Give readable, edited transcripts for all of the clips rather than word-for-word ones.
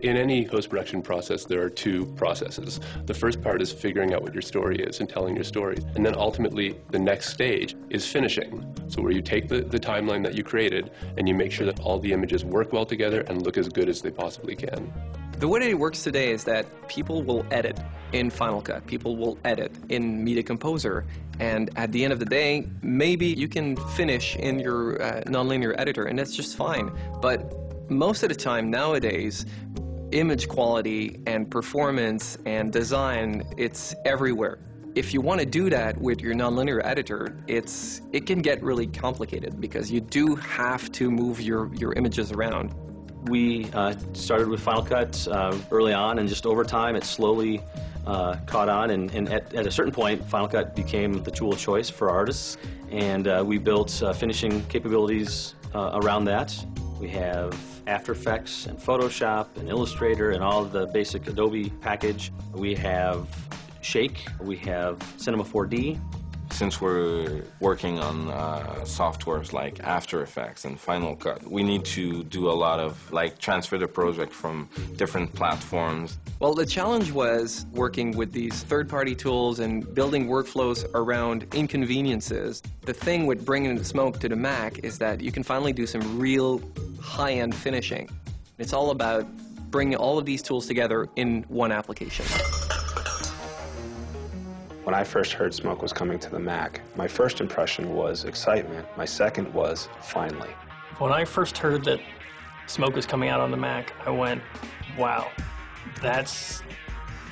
In any post-production process, there are two processes. The first part is figuring out what your story is and telling your story. And then ultimately, the next stage is finishing. So where you take the timeline that you created and you make sure that all the images work well together and look as good as they possibly can. The way it works today is that people will edit in Final Cut, people will edit in Media Composer, and at the end of the day, maybe you can finish in your nonlinear editor, and that's just fine. But most of the time nowadays, image quality and performance and design, it's everywhere. If you want to do that with your nonlinear editor, it can get really complicated because you do have to move your images around. We started with Final Cut early on, and just over time it slowly caught on, and at a certain point Final Cut became the tool of choice for artists, and we built finishing capabilities around that. We have After Effects and Photoshop and Illustrator and all of the basic Adobe package. We have Shake, we have Cinema 4D. Since we're working on softwares like After Effects and Final Cut, we need to do a lot of transfer the project from different platforms. Well, the challenge was working with these third-party tools and building workflows around inconveniences. The thing with bringing the Smoke to the Mac is that you can finally do some real high-end finishing. It's all about bringing all of these tools together in one application. When I first heard Smoke was coming to the Mac, my first impression was excitement. My second was finally. When I first heard that Smoke was coming out on the Mac, I went, wow, that's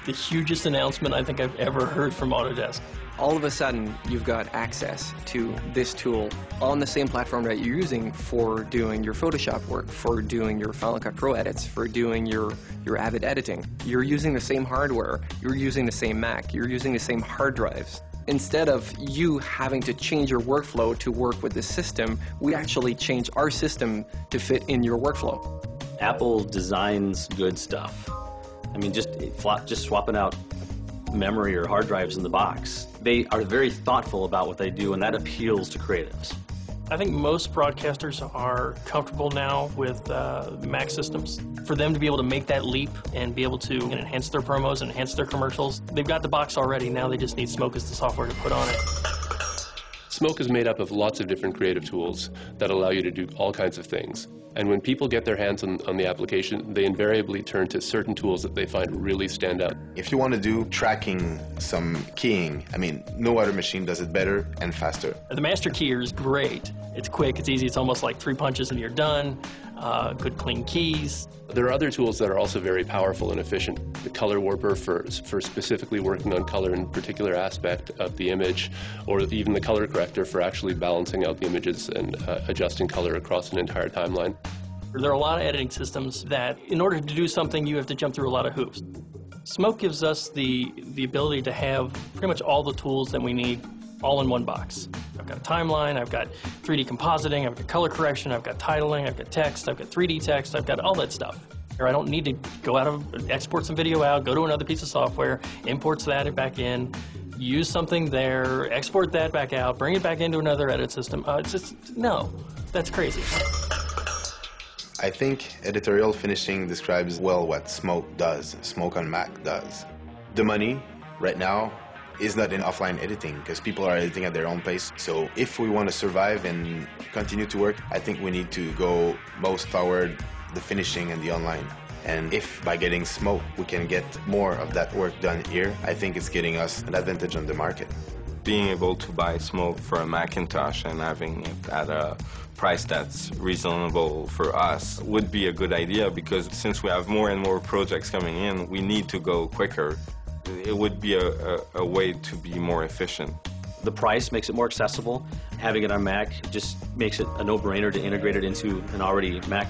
the hugest announcement I think I've ever heard from Autodesk. All of a sudden, you've got access to this tool on the same platform that you're using for doing your Photoshop work, for doing your Final Cut Pro edits, for doing your Avid editing. You're using the same hardware, you're using the same Mac, you're using the same hard drives. Instead of you having to change your workflow to work with the system, we actually change our system to fit in your workflow. Apple designs good stuff. I mean, just swapping out memory or hard drives in the box. They are very thoughtful about what they do, and that appeals to creatives. I think most broadcasters are comfortable now with Mac systems. For them to be able to make that leap and be able to enhance their promos and enhance their commercials, they've got the box already. Now they just need Smoke as the software to put on it. Smoke is made up of lots of different creative tools that allow you to do all kinds of things. And when people get their hands on the application, they invariably turn to certain tools that they find really stand out. If you want to do tracking, some keying, I mean, no other machine does it better and faster. The Master Keyer is great. It's quick, it's easy, it's almost like 3 punches and you're done. Good clean keys. There are other tools that are also very powerful and efficient. The Color Warper for specifically working on color in a particular aspect of the image, or even the Color Corrector for actually balancing out the images and adjusting color across an entire timeline. There are a lot of editing systems that, in order to do something, you have to jump through a lot of hoops. Smoke gives us the ability to have pretty much all the tools that we need all in one box. I've got a timeline, I've got 3D compositing, I've got color correction, I've got titling, I've got text, I've got 3D text, I've got all that stuff. Or I don't need to go out of, export some video out, go to another piece of software, import that back in, use something there, export that back out, bring it back into another edit system. It's just, no, that's crazy. I think editorial finishing describes well what Smoke does, Smoke on Mac does. The money, right now, is not in offline editing because people are editing at their own pace. So if we want to survive and continue to work, I think we need to go most toward the finishing and the online. And if by getting Smoke we can get more of that work done here, I think it's getting us an advantage on the market. Being able to buy Smoke for a Macintosh and having it at a price that's reasonable for us would be a good idea, because since we have more and more projects coming in, we need to go quicker. It would be a way to be more efficient. The price makes it more accessible. Having it on Mac just makes it a no-brainer to integrate it into an already Mac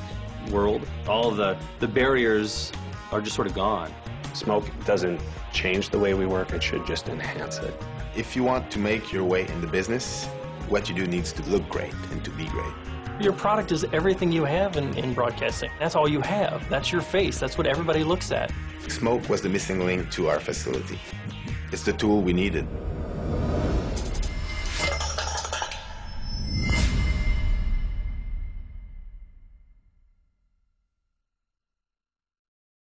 world. All of the barriers are just sort of gone. Smoke doesn't change the way we work, it should just enhance it. If you want to make your way in the business, what you do needs to look great and to be great. Your product is everything you have in broadcasting. That's all you have. That's your face. That's what everybody looks at. Smoke was the missing link to our facility. It's the tool we needed.